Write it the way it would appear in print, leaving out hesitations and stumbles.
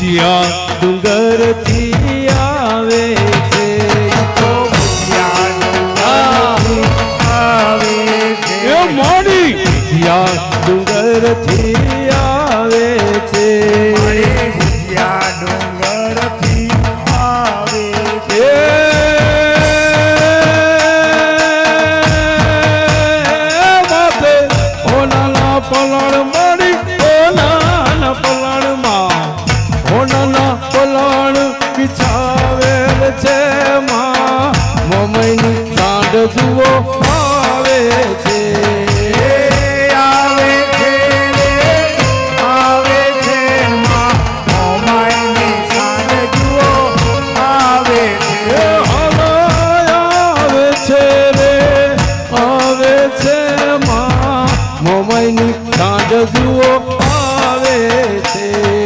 ભુજિયા ડુંગર થી આવે છે, મોડી ભુજિયા ડુંગર થી આવે છે, ડુંગર થી આવે છે, ઓનાના પલણ મળી ઓનાના પલણમાં ઓનાના પલણ બિછાવેલ છે માં મમઈની સાંડ જુઓ આવે છે, આવે છે માં મોમાઈની સાંજ જુઓ આવે છે, આવે છે રે આવે છે માં મમઈની સાંડ જુઓ આવે છે.